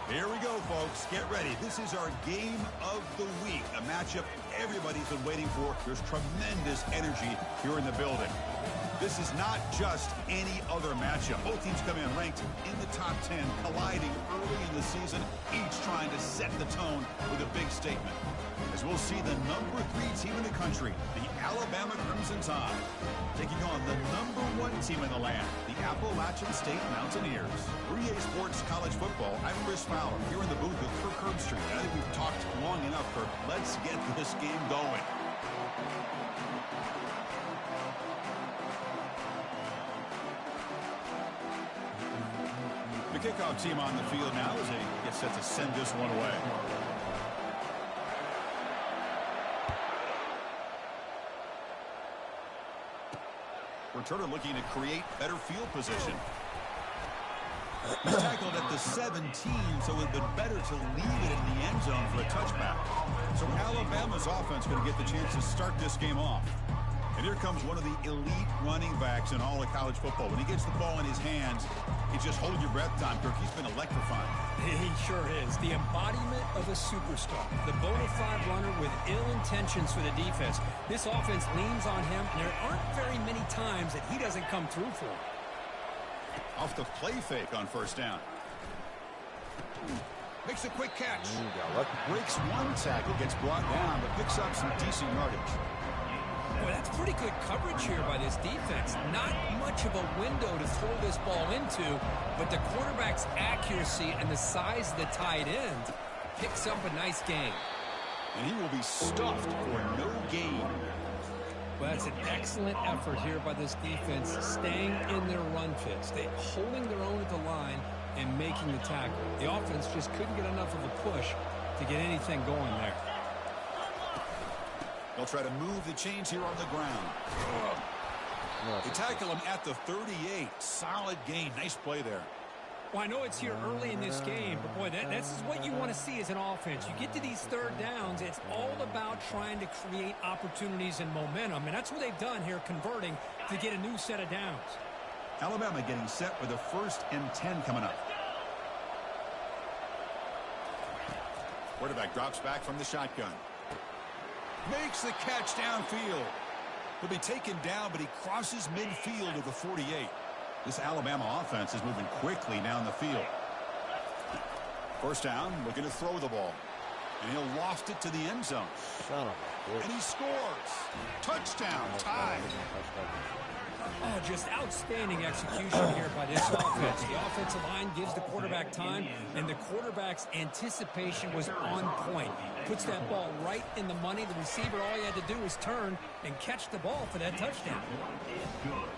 Here we go, folks. Get ready. This is our game of the week, a matchup everybody's been waiting for. There's tremendous energy here in the building. This is not just any other matchup. Both teams come in ranked in the top 10, colliding early in the season, each trying to set the tone with a big statement. As we'll see the number 3 team in the country, the Alabama Crimson Tide, taking on the number 1 team in the land, the Appalachian State Mountaineers. For EA Sports College Football, I'm Chris Fowler, here in the booth with Kirk Herbstreit. I think we've talked long enough, Kirk. Let's get this game going. The kickoff team on the field now as they get set to send this one away. Returner looking to create better field position. He's tackled at the 17, so it would have been better to leave it in the end zone for a touchback. So Alabama's offense going to get the chance to start this game off. And here comes one of the elite running backs in all of college football. When he gets the ball in his hands, it's just hold your breath time, Kirk. He's been electrifying. He sure is. The embodiment of a superstar. The bona fide runner with ill intentions for the defense. This offense leans on him, and there aren't very many times that he doesn't come through for him. Off the play fake on first down. Makes a quick catch. Breaks one tackle, gets brought down, but picks up some decent yardage. Well, that's pretty good coverage here by this defense. Not much of a window to throw this ball into, but the quarterback's accuracy and the size of the tight end picks up a nice gain. And he will be stuffed for no gain. Well, that's an excellent effort here by this defense, staying in their run fits. They're holding their own at the line and making the tackle. The offense just couldn't get enough of a push to get anything going there. They'll try to move the chains here on the ground. They tackle him at the 38. Solid gain. Nice play there. Well, I know it's here early in this game, but boy, this is what you want to see as an offense. You get to these third downs, it's all about trying to create opportunities and momentum, and that's what they've done here, converting to get a new set of downs. Alabama getting set with a 1st and 10 coming up. Quarterback drops back from the shotgun. Makes the catch downfield. He'll be taken down, but he crosses midfield to the 48. This Alabama offense is moving quickly down the field. First down, looking to throw the ball. And he'll loft it to the end zone. And he scores. Touchdown, tied. Oh, just outstanding execution here by this offense. The offensive line gives the quarterback time, and the quarterback's anticipation was on point. Puts that ball right in the money. The receiver, all he had to do was turn and catch the ball for that touchdown.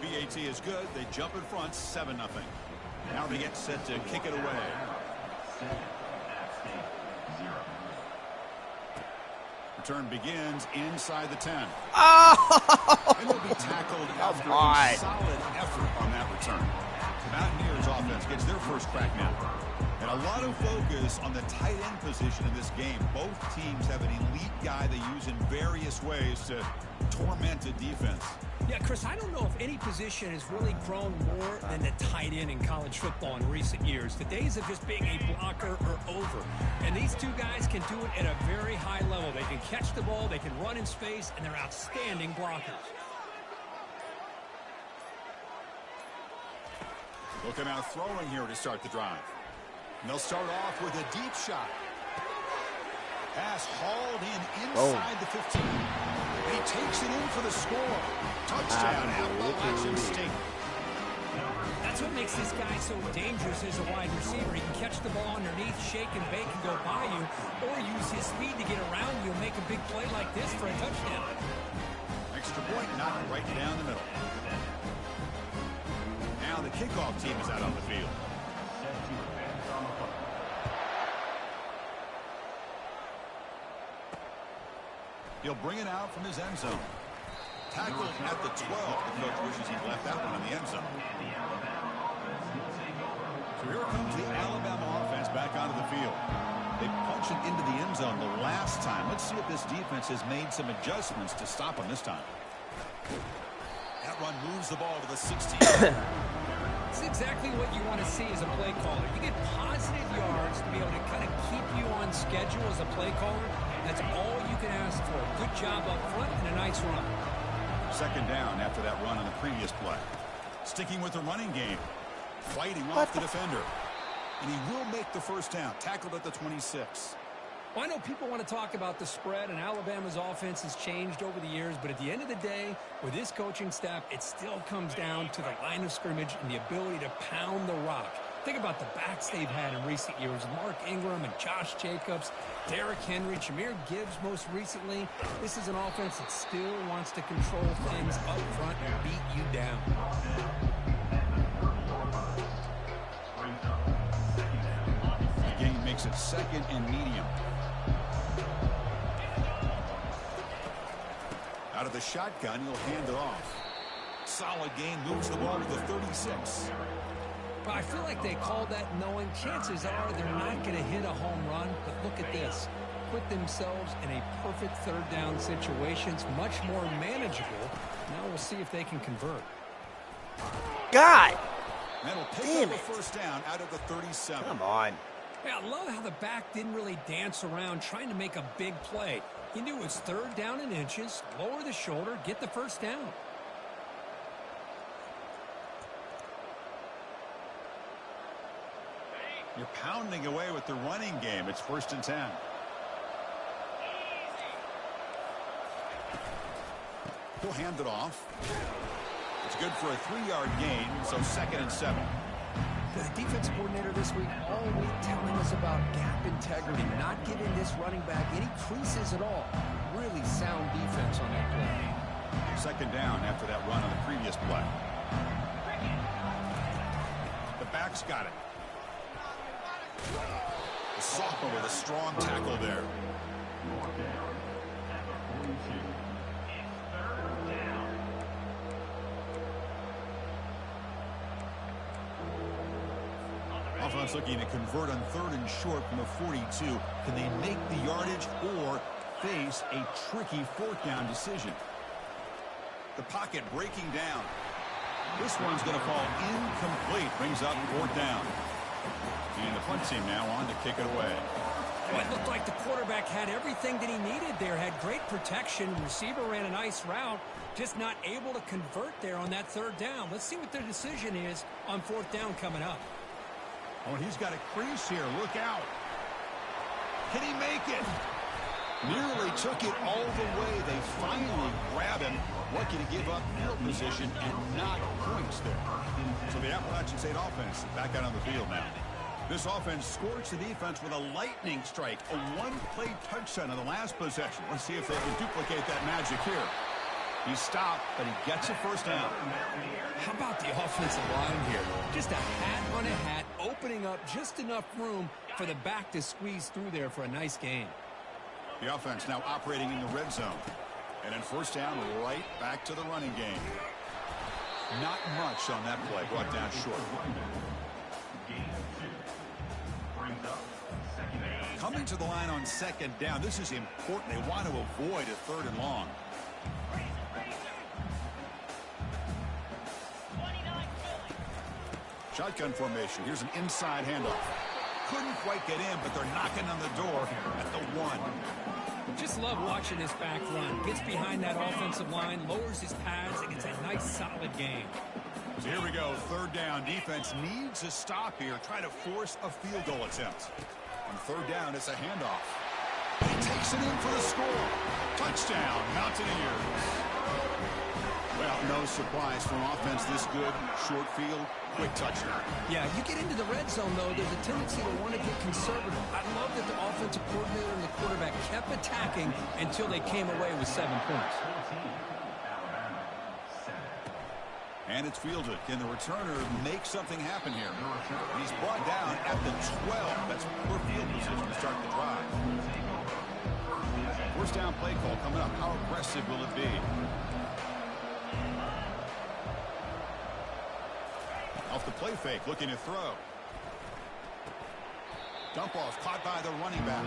BAT is good. They jump in front, 7-0. Now they get set to kick it away. Return begins inside the 10. Oh! And he'll be tackled after a solid effort on that return. The Mountaineers offense gets their first crack now. And a lot of focus on the tight end position in this game. Both teams have an elite guy they use in various ways to torment a defense. Yeah, Chris, I don't know if any position has really grown more than the tight end in college football in recent years. The days of just being a blocker are over. And these two guys can do it at a very high level. They can catch the ball, they can run in space, and they're outstanding blockers. Looking out throwing here to start the drive. And they'll start off with a deep shot. Pass hauled in inside the 15. And he takes it in for the score. Touchdown, Appalachian State. That's what makes this guy so dangerous as a wide receiver. He can catch the ball underneath, shake and bake and go by you, or use his speed to get around you and make a big play like this for a touchdown. Extra point, knocked right down the middle. Now the kickoff team is out on the field. He'll bring it out from his end zone. Tackled at the 12. The coach wishes he'd left that one in the end zone. So here comes the Alabama offense back onto the field. They punched it into the end zone the last time. Let's see if this defense has made some adjustments to stop them this time. That run moves the ball to the 16. It's exactly what you want to see as a play caller. You get positive yards to be able to kind of keep you on schedule as a play caller. That's all you can ask for. Good job up front and a nice run. Second down after that run on the previous play. Sticking with the running game. Fighting off the defender. And he will make the first down. Tackled at the 26. Well, I know people want to talk about the spread, and Alabama's offense has changed over the years, but at the end of the day, with this coaching staff, it still comes down to the line of scrimmage and the ability to pound the rock. Think about the backs they've had in recent years. Mark Ingram and Josh Jacobs, Derrick Henry, Jahmyr Gibbs most recently. This is an offense that still wants to control things up front and beat you down. The game makes it second and medium. Out of the shotgun, he'll hand it off. Solid gain, moves the ball to the 36. But I feel like they called that knowing chances are they're not going to hit a home run. But look at this. Put themselves in a perfect third down situation. It's much more manageable. Now we'll see if they can convert. God! That'll pick up the first down out of the 37. Come on. Yeah, I love how the back didn't really dance around trying to make a big play. He knew it was third down in inches, lower the shoulder, get the first down. You're pounding away with the running game. It's 1st and 10. He'll hand it off. It's good for a 3-yard gain, so 2nd and 7. The defensive coordinator this week all week telling us about gap integrity, not giving this running back any creases at all. Really sound defense on that play. 2nd down after that run on the previous play. The back's got it. The sophomore with a strong tackle there. Offense looking to convert on 3rd and short from the 42. Can they make the yardage or face a tricky 4th down decision? The pocket breaking down. This one's going to fall incomplete. Brings up 4th down. And the punt team now on to kick it away. Well, it looked like the quarterback had everything that he needed there. Had great protection. Receiver ran a nice route. Just not able to convert there on that 3rd down. Let's see what their decision is on 4th down coming up. Oh, he's got a crease here. Look out. Can he make it? Nearly took it all the way. They finally grab him. Lucky to give up field position and not points there. So the Appalachian State offense back out on the field now. This offense scorched the defense with a lightning strike. A one-play touchdown on the last possession. Let's see if they can duplicate that magic here. He stopped, but he gets a first down. How about the offensive line here? Just a hat on a hat, opening up just enough room for the back to squeeze through there for a nice gain. The offense now operating in the red zone. And then first down, right back to the running game. Not much on that play, brought down short. Coming to the line on 2nd down. This is important. They want to avoid a 3rd and long. Shotgun formation. Here's an inside handoff. Couldn't quite get in, but they're knocking on the door at the 1. Just love watching this back run. Gets behind that offensive line, lowers his pads, and gets a nice solid gain. So here we go. 3rd down. Defense needs a stop here. Try to force a field goal attempt. On 3rd down, it's a handoff. He takes it in for the score. Touchdown, Mountaineers. Well, no surprise from offense this good. Short field, quick touchdown. Yeah, you get into the red zone, though, there's a tendency to want to get conservative. I love that the offensive coordinator and the quarterback kept attacking until they came away with 7 points. And it's fielded. Can the returner make something happen here? He's brought down at the 12. That's poor field position to start the drive. First down play call coming up. How aggressive will it be? Off the play fake, looking to throw. Dump off, caught by the running back.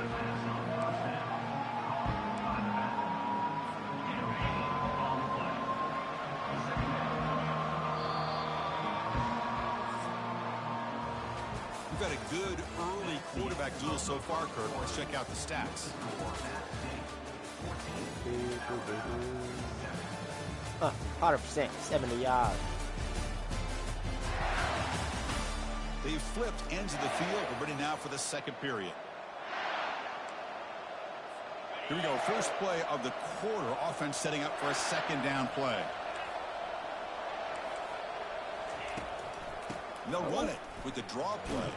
We've had a good early quarterback duel so far, Kurt. Let's check out the stats. 100%, 70 yards. They've flipped ends of the field. We're ready now for the second period. Here we go. First play of the quarter. Offense setting up for a second down play. They'll run it with the draw play.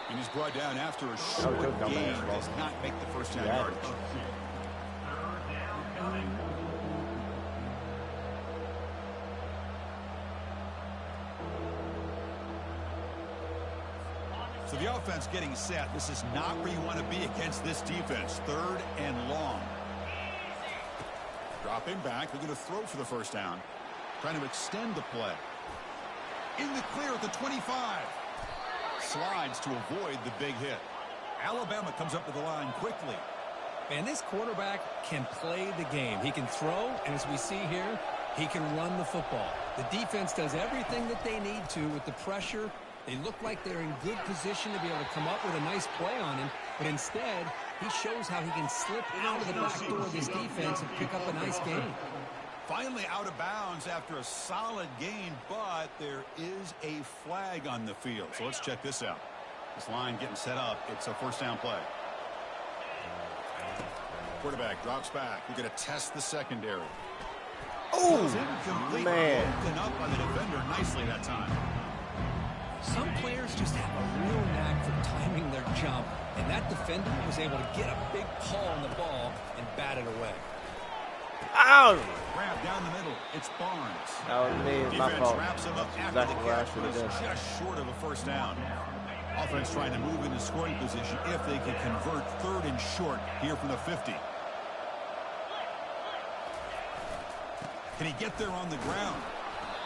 And he's brought down after a short gain. Does not make the first down yardage. So the offense getting set. This is not where you want to be against this defense. 3rd and long. Dropping back. They're going to throw for the first down. Trying to extend the play. In the clear at the 25. Slides to avoid the big hit. Alabama comes up to the line quickly. And this quarterback can play the game. He can throw, and as we see here, he can run the football. The defense does everything that they need to with the pressure. They look like they're in good position to be able to come up with a nice play on him, but instead, he shows how he can slip out of the back door of this defense and pick up a nice gain. Finally out of bounds after a solid gain, but there is a flag on the field. So let's check this out. This line getting set up. It's a first down play. Quarterback drops back. We're going to test the secondary. Oh, man. Broken up by the defender nicely that time. Some players just have a real knack for timing their jump, and that defender was able to get a big paw on the ball and bat it away. Ow! Grab down the middle. It's Barnes. That was me. It's my Defense fault. wraps him up after Exactly the what I catch, should but have it's done. just short of a first down. Offense trying to move into scoring position if they can convert 3rd and short here from the 50. Can he get there on the ground?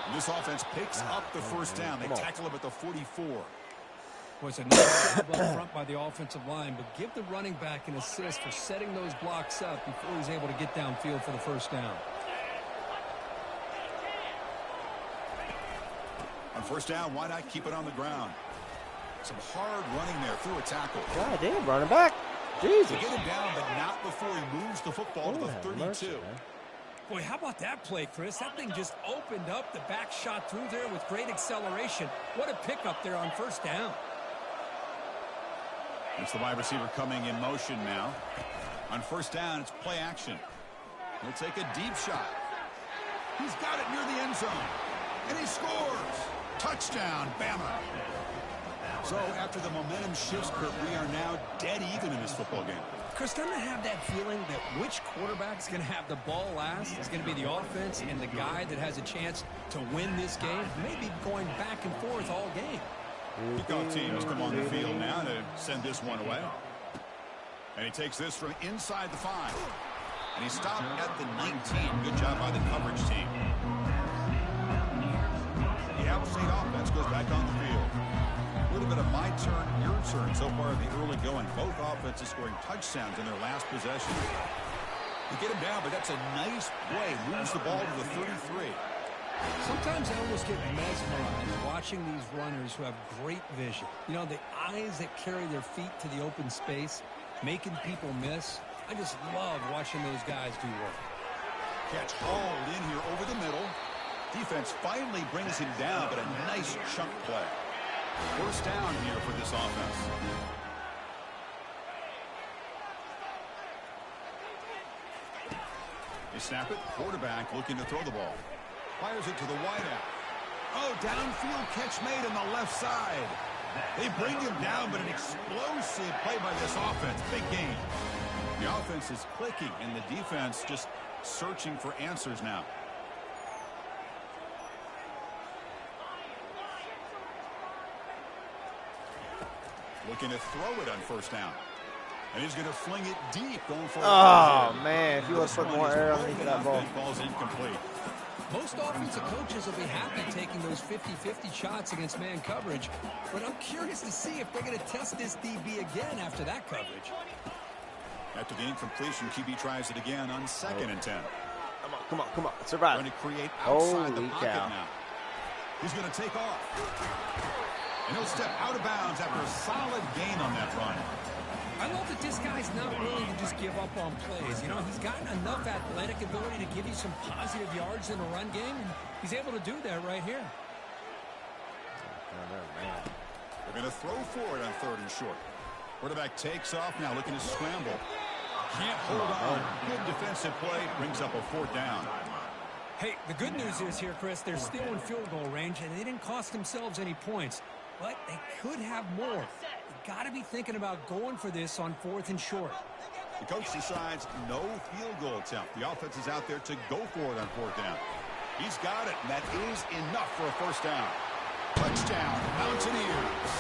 And this offense picks up the first down. They tackle him at the 44. Was a nice job up front by the offensive line, but give the running back an assist for setting those blocks up before he's able to get downfield for the first down. On first down, why not keep it on the ground? Some hard running there through a tackle. God damn, running back. Jesus. To get him down, but not before he moves the football to the 32. Mercy, Boy, how about that play, Chris? That thing just opened up. The back shot through there with great acceleration. What a pickup there on first down. It's the wide receiver coming in motion now. On first down, it's play action. He'll take a deep shot. He's got it near the end zone. And he scores. Touchdown, Bama. So after the momentum shifts, Kurt, we are now dead even in this football game. Chris, doesn't it have that feeling that which quarterback's going to have the ball last is going to be the offense, and the guy that has a chance to win this game may be going back and forth all game? Kickoff team has come on the field now to send this one away. And he takes this from inside the 5. And he stopped at the 19. Good job by the coverage team. The App State offense goes back on the field. A little bit of my turn, your turn so far in the early going. Both offenses scoring touchdowns in their last possession. They get him down, but that's a nice play. Moves the ball to the 33. Sometimes I almost get mesmerized watching these runners who have great vision. You know, the eyes that carry their feet to the open space, making people miss. I just love watching those guys do work. Catch hauled in here over the middle. Defense finally brings him down, but a nice chunk play. First down here for this offense. They snap it. Quarterback looking to throw the ball. Fires it to the wideout. Oh, downfield catch made on the left side. They bring him down, but an explosive play by this offense. Big game. The offense is clicking, and the defense just searching for answers now. Looking to throw it on first down. And he's going to fling it deep, going for it. Oh, man. If you want to put more air on that ball. Ball's incomplete. Most offensive coaches will be happy taking those 50-50 shots against man coverage, but I'm curious to see if they're going to test this DB again after that coverage. After the incompletion, QB tries it again on 2nd and 10. Come on. Survive. Trying to create outside the Holy pocket cow. now. He's going to take off. And he'll step out of bounds after a solid gain on that run. I love that this guy's not willing to just give up on plays. You know, he's gotten enough athletic ability to give you some positive yards in the run game, and he's able to do that right here. They're going to throw for it on 3rd and short. Quarterback takes off now, looking to scramble. Can't hold on. Good defensive play. Brings up a 4th down. Hey, the good news is here, Chris, they're still in field goal range, and they didn't cost themselves any points. But they could have more. Got to be thinking about going for this on 4th and short. The coach decides no field goal attempt. The offense is out there to go for it on 4th down. He's got it, and that is enough for a 1st down. Touchdown, Mountaineers.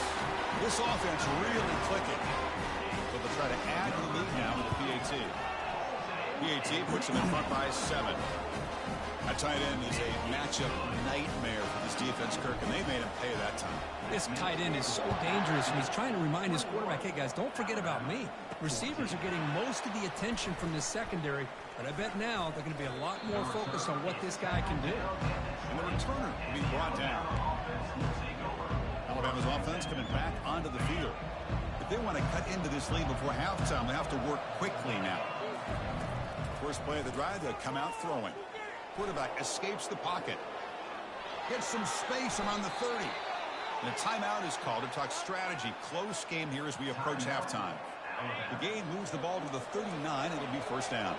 This offense really clicking. So they'll try to add to the lead now with the PAT. PAT puts them in front by 7. That tight end is a matchup nightmare for this defense, Kirk, and they made him pay that time. This tight end is so dangerous, and he's trying to remind his quarterback, hey, guys, don't forget about me. Receivers are getting most of the attention from this secondary, but I bet now they're going to be a lot more focused on what this guy can do. And the returner will be brought down. Alabama's offense coming back onto the field. If they want to cut into this lead before halftime, they have to work quickly now. First play of the drive, they'll come out throwing. Quarterback escapes the pocket. Gets some space around the 30. And a timeout is called to talk strategy. Close game here as we approach halftime. The game moves the ball to the 39. It'll be 1st down.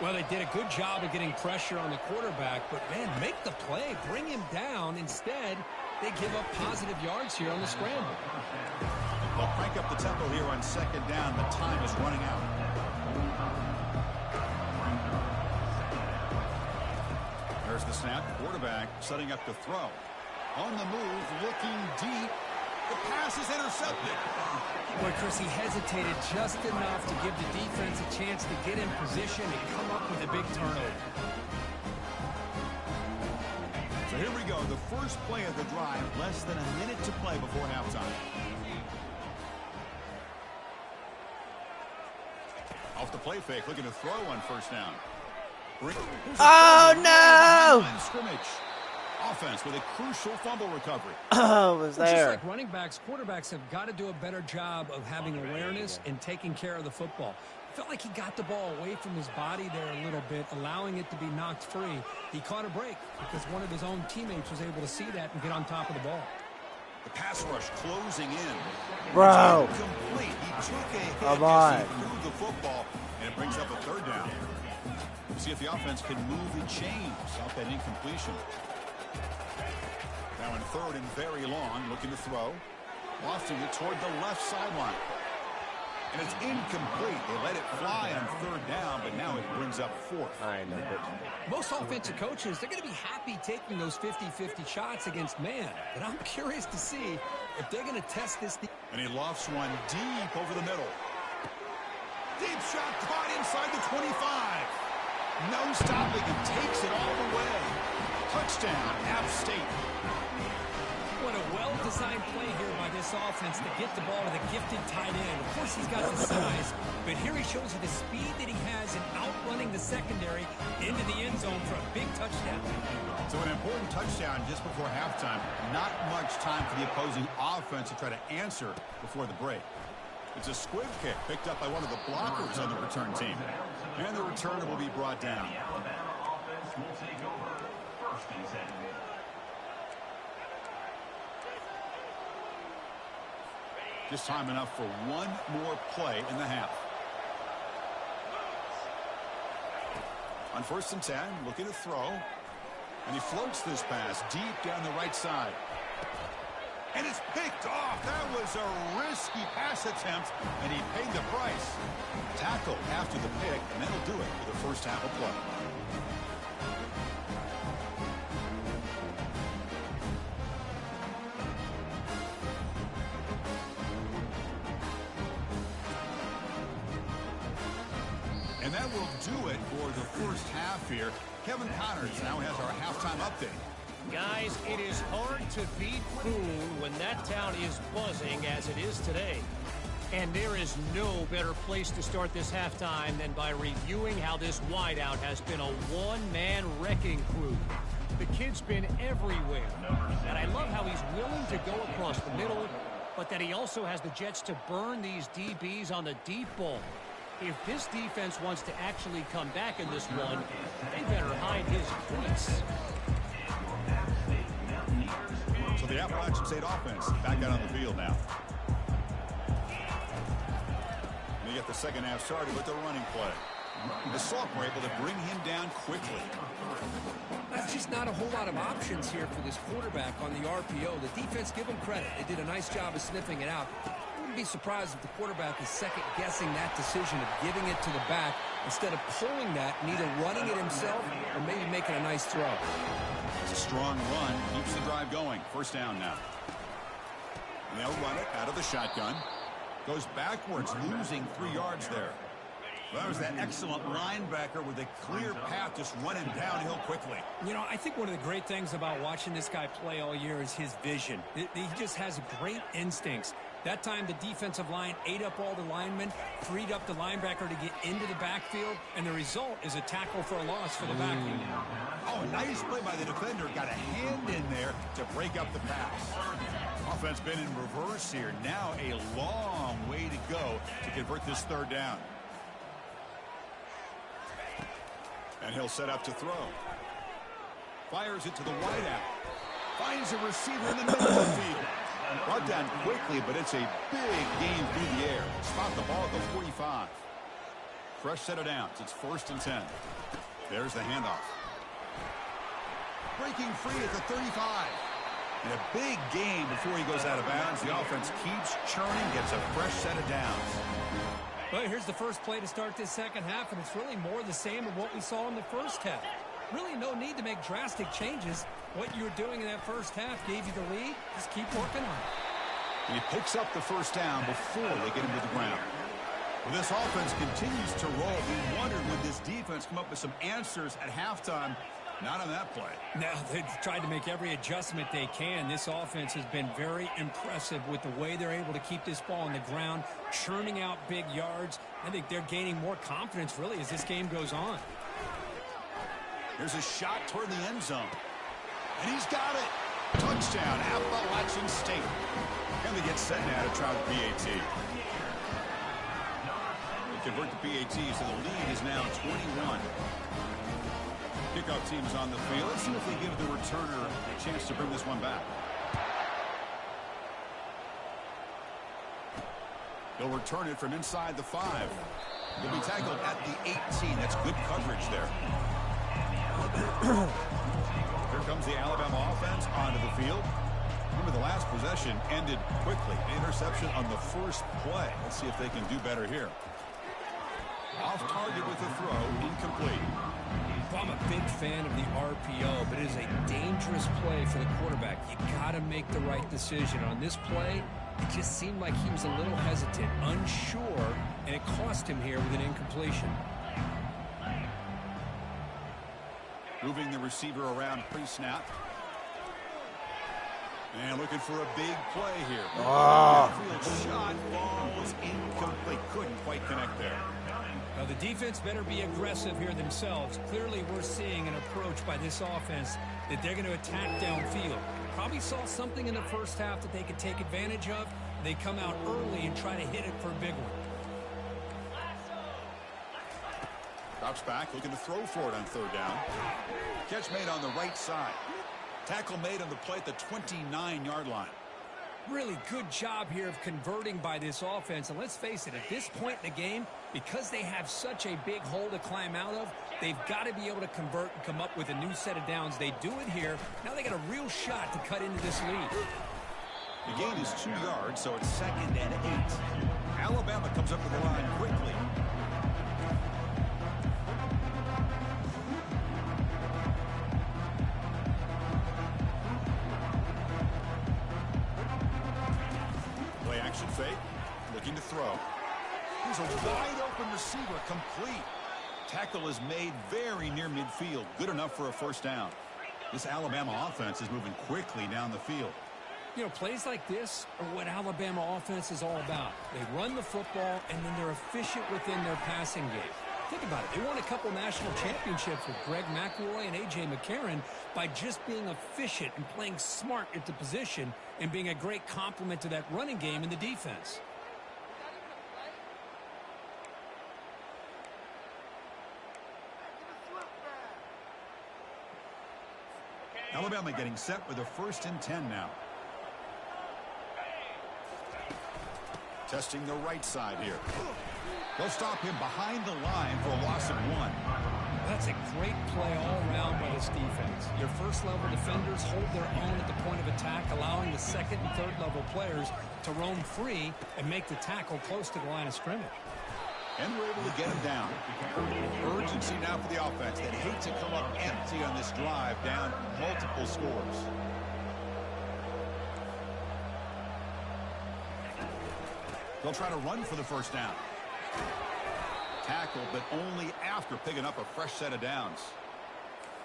Well, they did a good job of getting pressure on the quarterback, but, man, make the play. Bring him down. Instead, they give up positive yards here on the scramble. They'll crank up the tempo here on 2nd down. The time is running out. There's the snap. Quarterback setting up to throw. On the move, looking deep. The pass is intercepted. Boy, Chris, he hesitated just enough to give the defense a chance to get in position and come up with a big turnover. So here we go. The first play of the drive. Less than a minute to play before halftime. Off the play fake, looking to throw on 1st down. Oh, no! Scrimmage. Offense with a crucial fumble recovery. Oh, it was there. Just like running backs, quarterbacks have got to do a better job of having awareness and taking care of the football. I felt like he got the ball away from his body there a little bit, allowing it to be knocked free. He caught a break because one of his own teammates was able to see that and get on top of the ball. The pass rush closing in. Bro. Complete. He took a hit Come on. as he threw the football, and it brings up a 3rd down. See if the offense can move the chains off that incompletion. Now in 3rd and very long, looking to throw. Lofting it toward the left sideline. And it's incomplete. They let it fly on 3rd down, but now it brings up 4th. I know it. Most offensive coaches, they're going to be happy taking those 50-50 shots against man. But I'm curious to see if they're going to test this. And he lofts one deep over the middle. Deep shot caught inside the 25. No stopping him. Takes it all the way. Touchdown, App State. What a well-designed play here by this offense to get the ball to the gifted tight end. Of course, he's got the size, but here he shows you the speed that he has in outrunning the secondary into the end zone for a big touchdown. So an important touchdown just before halftime. Not much time for the opposing offense to try to answer before the break. It's a squib kick picked up by one of the blockers on the return team. And the returner will be brought down. Just time enough for one more play in the half. On 1st and 10, looking to throw. And he floats this pass deep down the right side. And it's picked off. That was a risky pass attempt, and he paid the price. Tackle after the pick, and that'll do it for the first half of play. And that will do it for the first half here. Kevin Connors now has our halftime update. Guys, it is hard to beat Boone when that town is buzzing as it is today. And there is no better place to start this halftime than by reviewing how this wideout has been a one-man wrecking crew. The kid's been everywhere. And I love how he's willing to go across the middle, but that he also has the Jets to burn these DBs on the deep ball. If this defense wants to actually come back in this one, they better hide his cleats. So the Appalachian State offense back out on the field now. They get the second half started with the running play. The Salk were able to bring him down quickly. That's just not a whole lot of options here for this quarterback on the RPO. The defense, give them credit. They did a nice job of sniffing it out. I wouldn't be surprised if the quarterback is second-guessing that decision of giving it to the back instead of pulling that and either running it himself or maybe making a nice throw. It's a strong run. Keeps the drive going. First down now. And they'll run it out of the shotgun. Goes backwards, losing 3 yards there. Well, that was that excellent linebacker with a clear path just running downhill quickly. You know, I think one of the great things about watching this guy play all year is his vision. He just has great instincts. That time, the defensive line ate up all the linemen, freed up the linebacker to get into the backfield, and the result is a tackle for a loss for the backfield. Oh, nice play by the defender. Got a hand in there to break up the pass. Offense been in reverse here. Now a long way to go to convert this third down. And he'll set up to throw. Fires it to the wideout. Finds a receiver in the middle of the field. Brought down quickly, but it's a big gain through the air. Spot the ball at the 45. Fresh set of downs. It's 1st and 10. There's the handoff. Breaking free at the 35. And a big gain before he goes out of bounds. The offense keeps churning, gets a fresh set of downs. Well, here's the first play to start this second half, and it's really more the same of what we saw in the first half. Really no need to make drastic changes. What you were doing in that first half gave you the lead. Just keep working on it. And he picks up the first down before they get him to the ground. Well, this offense continues to roll. We wondered, would this defense come up with some answers at halftime? Not on that play. Now, they've tried to make every adjustment they can. This offense has been very impressive with the way they're able to keep this ball on the ground, churning out big yards. I think they're gaining more confidence, really, as this game goes on. There's a shot toward the end zone. And he's got it. Touchdown, Appalachian State. And they get set now to try the PAT. They convert the PAT, so the lead is now 21. Kickoff team is on the field. Let's see if they give the returner a chance to bring this one back. They'll return it from inside the 5. He'll be tackled at the 18. That's good coverage there. Here comes the Alabama offense onto the field. Remember, the last possession ended quickly. Interception on the first play. Let's see if they can do better here. Off target with the throw, incomplete. Well, I'm a big fan of the RPO, but it is a dangerous play for the quarterback. You got to make the right decision. On this play, it just seemed like he was a little hesitant, unsure, and it cost him here with an incompletion. Moving the receiver around pre-snap. And looking for a big play here. Field shot falls incomplete. Couldn't quite connect there. Now, the defense better be aggressive here themselves. Clearly, we're seeing an approach by this offense that they're going to attack downfield. Probably saw something in the first half that they could take advantage of. They come out early and try to hit it for a big one. Drops back, looking to throw for it on third down. Catch made on the right side. Tackle made on the play at the 29-yard line. Really good job here of converting by this offense. And let's face it, at this point in the game, because they have such a big hole to climb out of, they've got to be able to convert and come up with a new set of downs. They do it here. Now they got a real shot to cut into this lead. The gain is 2 yards, so it's 2nd and 8. Alabama comes up to the line quickly. Play action fake, looking to throw. Here's a wide open receiver, complete. Tackle is made very near midfield. Good enough for a first down. This Alabama offense is moving quickly down the field. You know, plays like this are what Alabama offense is all about. They run the football, and then they're efficient within their passing game. Think about it. They won a couple national championships with Greg McElroy and A.J. McCarron by just being efficient and playing smart at the position and being a great complement to that running game in the defense. Alabama getting set with a 1st and 10 now. Testing the right side here. They'll stop him behind the line for a loss of 1. That's a great play all around by this defense. Your first-level defenders hold their own at the point of attack, allowing the second and third-level players to roam free and make the tackle close to the line of scrimmage. And we're able to get him down. Urgency now for the offense. They'd hate to come up empty on this drive, down multiple scores. They'll try to run for the 1st down. Tackle, but only after picking up a fresh set of downs.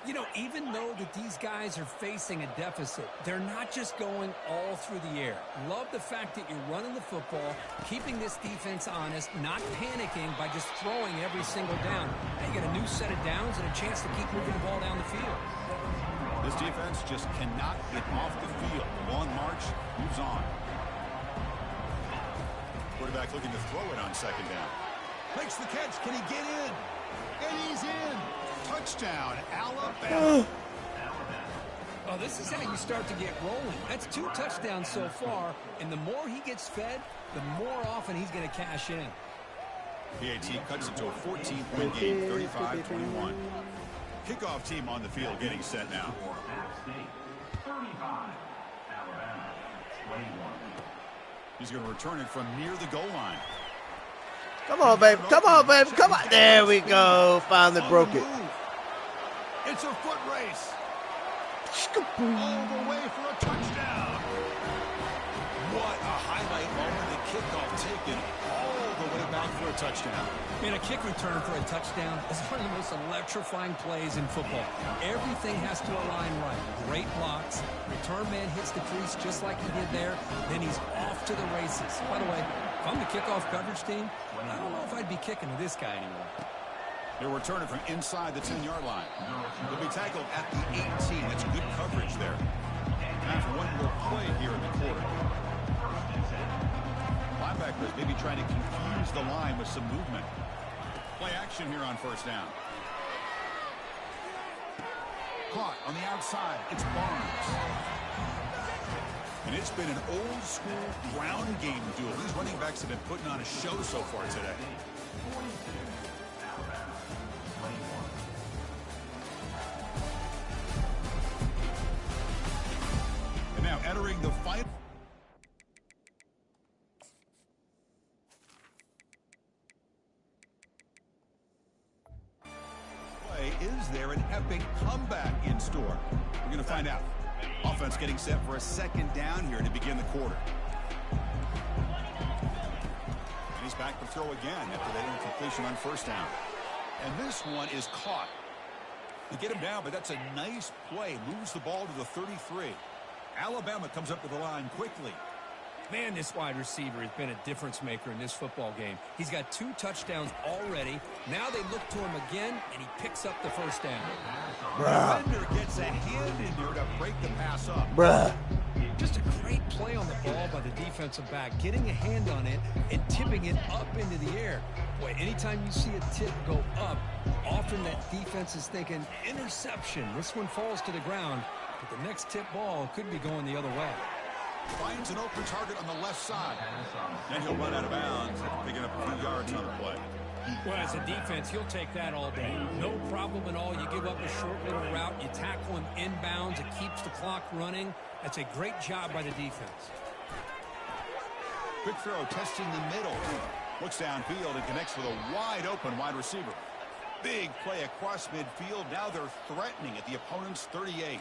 You know, even though that these guys are facing a deficit, they're not just going all through the air. Love the fact that you're running the football, keeping this defense honest, not panicking by just throwing every single down. Now you get a new set of downs and a chance to keep moving the ball down the field. This defense just cannot get off the field. The long march moves on. Quarterback looking to throw it on 2nd down. Makes the catch. Can he get in? And he's in. Touchdown, Alabama. Oh, this is how you start to get rolling. That's 2 touchdowns so far, and the more he gets fed, the more often he's going to cash in. PAT cuts it to a 14-point game, 35-21. Kickoff team on the field getting set now. He's going to return it from near the goal line. Come on, baby. Come on, baby. Come on. There we go. Finally broke it. It's a foot race. All the way for a touchdown. What a highlight moment. The kickoff taken all the way back for a touchdown. Man, a kick return for a touchdown is one of the most electrifying plays in football. Everything has to align right. Great blocks. Return man hits the crease just like he did there. Then he's off to the races. By the way, if I'm the kickoff coverage team, I don't know if I'd be kicking to this guy anymore. He'll return it from inside the 10-yard line. He'll be tackled at the 18. That's good coverage there. Time for one more play here in the quarter. Linebackers maybe trying to confuse the line with some movement. Play action here on 1st down. Caught on the outside. It's Barnes. And it's been an old-school ground game duel. These running backs have been putting on a show so far today. And now entering the final. Is there an epic comeback in store? We're going to find out. Offense getting set for a 2nd down here to begin the quarter. And he's back to throw again after that incompletion on 1st down. And this one is caught. They get him down, but that's a nice play. Moves the ball to the 33. Alabama comes up to the line quickly. Man, this wide receiver has been a difference maker in this football game. He's got 2 touchdowns already. Now they look to him again, and he picks up the 1st down. The defender gets a hand in there to break the pass up. Just a great play on the ball by the defensive back, getting a hand on it and tipping it up into the air. Boy, anytime you see a tip go up, often that defense is thinking interception. This one falls to the ground, but the next tip ball could be going the other way. Finds an open target on the left side. Then he'll run out of bounds, picking up a few yards on the play. Well, as a defense, he'll take that all day. No problem at all. You give up a short little route. You tackle him inbounds. It keeps the clock running. That's a great job by the defense. Quick throw, testing the middle. Looks downfield and connects with a wide open wide receiver. Big play across midfield. Now they're threatening at the opponent's 38.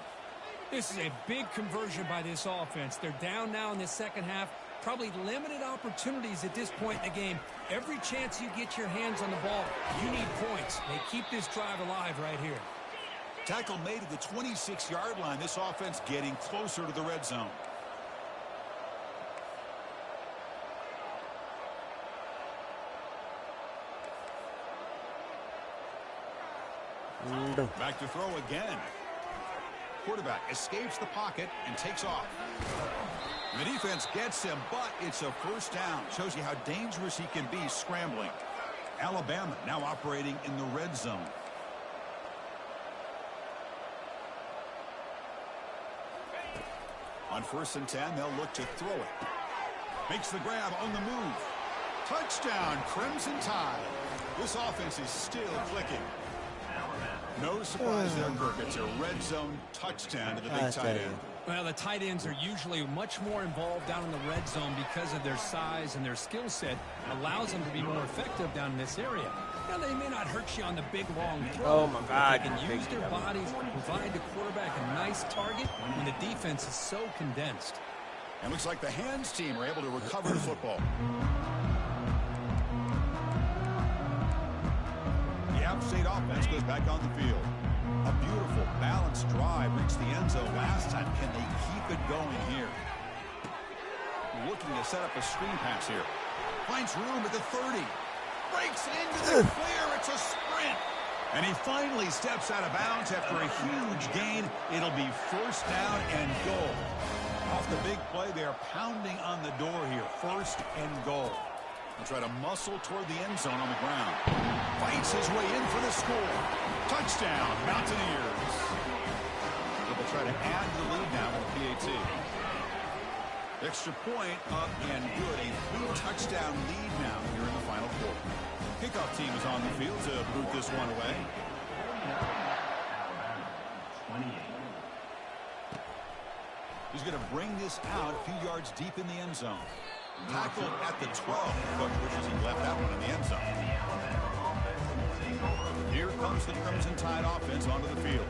This is a big conversion by this offense. They're down now in the 2nd half. Probably limited opportunities at this point in the game. Every chance you get your hands on the ball, you need points. They keep this drive alive right here. Tackle made at the 26-yard line. This offense getting closer to the red zone. Back to throw again. Quarterback escapes the pocket and takes off. The defense gets him, but it's a first down. Shows you how dangerous he can be scrambling. Alabama now operating in the red zone. On 1st and 10, they'll look to throw it. Makes the grab on the move. Touchdown, Crimson Tide. This offense is still clicking. No surprise there, Kirk. It's a red zone touchdown to the big tight end. Well, the tight ends are usually much more involved down in the red zone because of their size and their skill set allows them to be more effective down in this area. Now, they may not hurt you on the big, long throw. Oh, my God. They can use their bodies to provide the quarterback a nice target when the defense is so condensed. And looks like the hands team are able to recover the football. The App State offense goes back on the field. A beautiful, balanced drive reached the end zone last time. Can they keep it going here? Looking to set up a screen pass here. Finds room at the 30. Breaks into the clear. It's a sprint. And he finally steps out of bounds after a huge gain. It'll be first down and goal. Off the big play, they're pounding on the door here. First and goal. He'll try to muscle toward the end zone on the ground. Fights his way in for the score. Touchdown, Mountaineers. They'll try to add to the lead now with the PAT. Extra point up and good. A 3-touchdown lead now here in the final quarter. Kickoff team is on the field to boot this one away. He's going to bring this out a few yards deep in the end zone. Tackled at the 12. Coach wishes he left that one in the end zone. Here comes the Crimson Tide offense onto the field.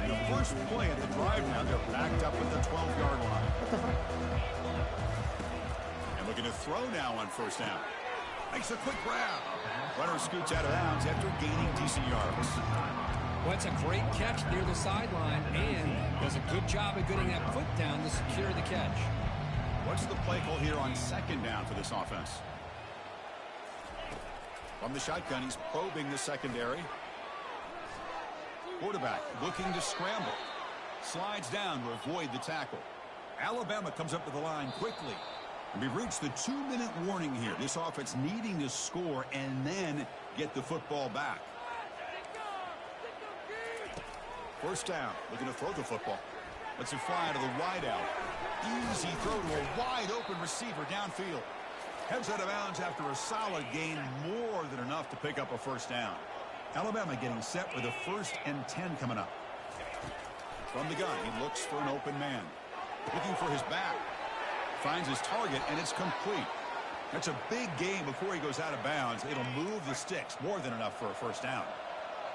The first play of the drive now, they're backed up at the 12-yard line. And looking to throw now on first down. Makes a quick grab. Runner scoots out of bounds after gaining decent yards. Well, it's a great catch near the sideline and does a good job of getting that foot down to secure the catch. What's the play call here on second down for this offense? From the shotgun, he's probing the secondary. Quarterback looking to scramble. Slides down to avoid the tackle. Alabama comes up to the line quickly. And we've reached the 2-minute warning here. This offense needing to score and then get the football back. First down, looking to throw the football. Lets it fly to the wideout. Easy throw to a wide-open receiver downfield. Heads out of bounds after a solid gain, more than enough to pick up a first down. Alabama getting set with a 1st and 10 coming up. From the gun, he looks for an open man. Looking for his back. Finds his target, and it's complete. That's a big gain before he goes out of bounds. It'll move the sticks, more than enough for a first down.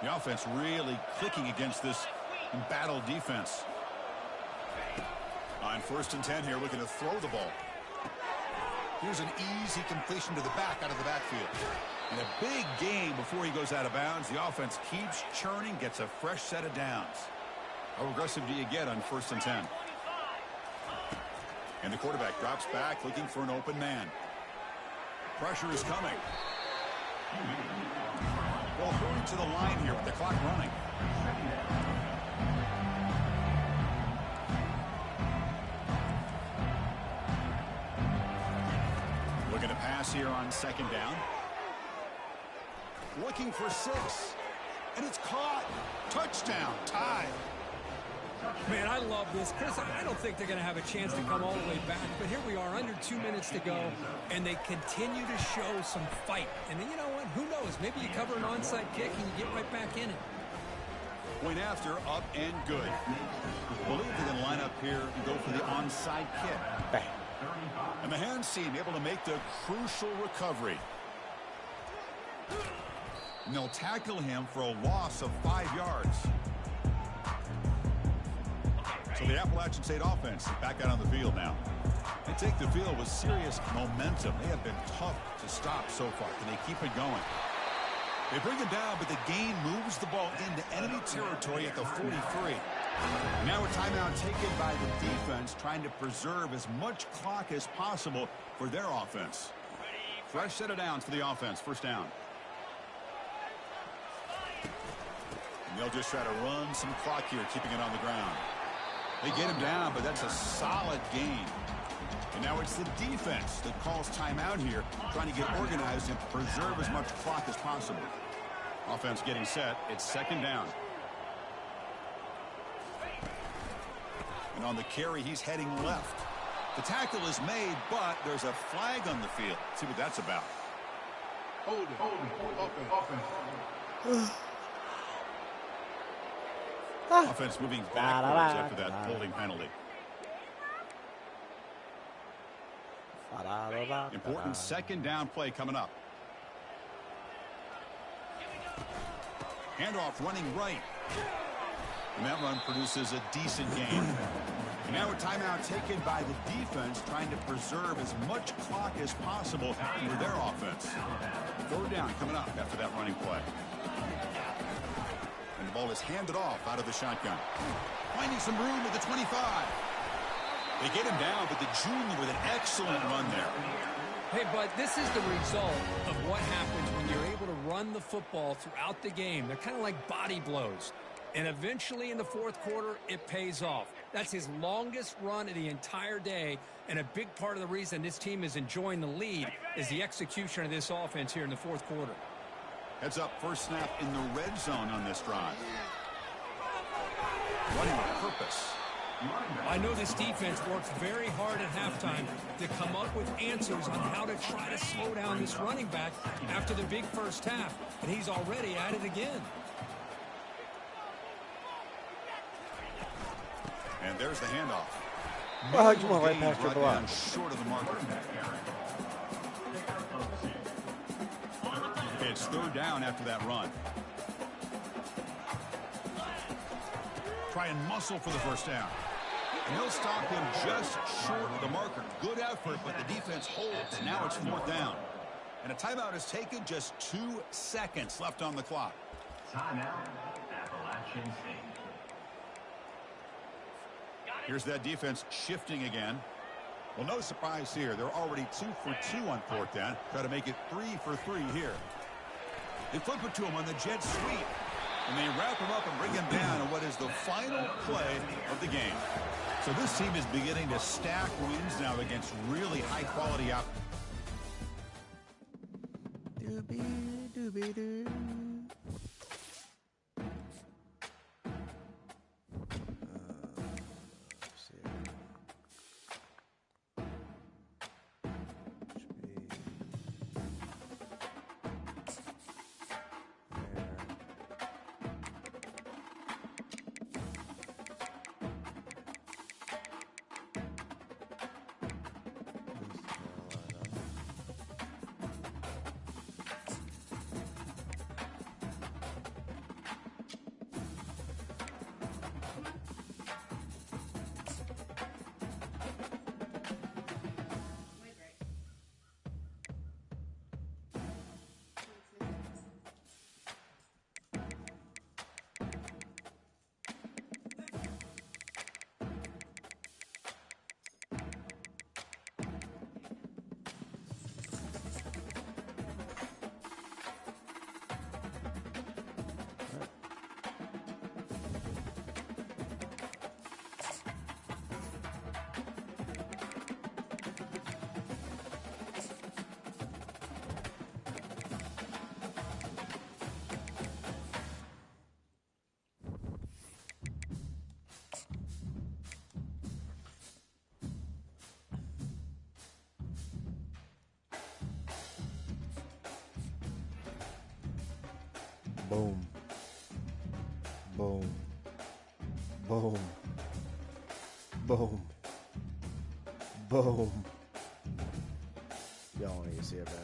The offense really clicking against this embattled defense. On 1st and 10 here, looking to throw the ball. Here's an easy completion to the back out of the backfield. And a big gain before he goes out of bounds. The offense keeps churning, gets a fresh set of downs. How aggressive do you get on 1st and 10? And the quarterback drops back, looking for an open man. Pressure is coming. Well, hurry to the line here with the clock running. Looking to pass here on second down. Looking for 6. And it's caught. Touchdown. Tide. Man, I love this. Chris, I don't think they're going to have a chance to come all the way back, but here we are under 2 minutes to go, and they continue to show some fight. And then, you know what? Who knows? Maybe you cover an onside kick and you get right back in it. Point after, up and good. I believe they're going to line up here and go for the onside kick. Bang. And the hands team able to make the crucial recovery. And they'll tackle him for a loss of 5 yards. So the Appalachian State offense is back out on the field now. They take the field with serious momentum. They have been tough to stop so far. Can they keep it going? They bring him down, but the gain moves the ball into enemy territory at the 43. Now a timeout taken by the defense, trying to preserve as much clock as possible for their offense. Fresh set of downs for the offense. First down. And they'll just try to run some clock here, keeping it on the ground. They get him down, but that's a solid gain. And now it's the defense that calls timeout here, trying to get organized and preserve as much clock as possible. Offense getting set. It's second down. And on the carry, he's heading left. The tackle is made, but there's a flag on the field. Let's see what that's about. Offense moving backwards after that holding penalty. Important second down play coming up. Handoff running right. And that run produces a decent gain. And now a timeout taken by the defense, trying to preserve as much clock as possible for their offense. Third down coming up after that running play. And the ball is handed off out of the shotgun. Finding some room at the 25. They get him down, but the junior with an excellent run there. Hey, but this is the result of what happens when you're able to run the football throughout the game. They're kind of like body blows. And eventually in the fourth quarter, it pays off. That's his longest run of the entire day, and a big part of the reason this team is enjoying the lead is the execution of this offense here in the fourth quarter. Heads up, first snap in the red zone on this drive. Running with purpose. I know this defense works very hard at halftime to come up with answers on how to try to slow down this running back after the big first half, and he's already at it again. And there's the handoff. You went right past your block. Short of the marker. It's third down after that run. Try and muscle for the first down. And he'll stop him just short of the marker. Good effort, but the defense holds. Now it's fourth down. And a timeout is taken, just 2 seconds left on the clock. Timeout, Appalachian State. Here's that defense shifting again. Well, no surprise here. They're already 2 for 2 on fourth down. Try to make it 3 for 3 here. They flip it to him on the jet sweep. And they wrap him up and bring him down on what is the final play of the game. So this team is beginning to stack wins now against really high-quality out. Doobie-doobie-doo. Boom. Boom. Boom. Boom. Boom. Y'all don't even see it, Bells.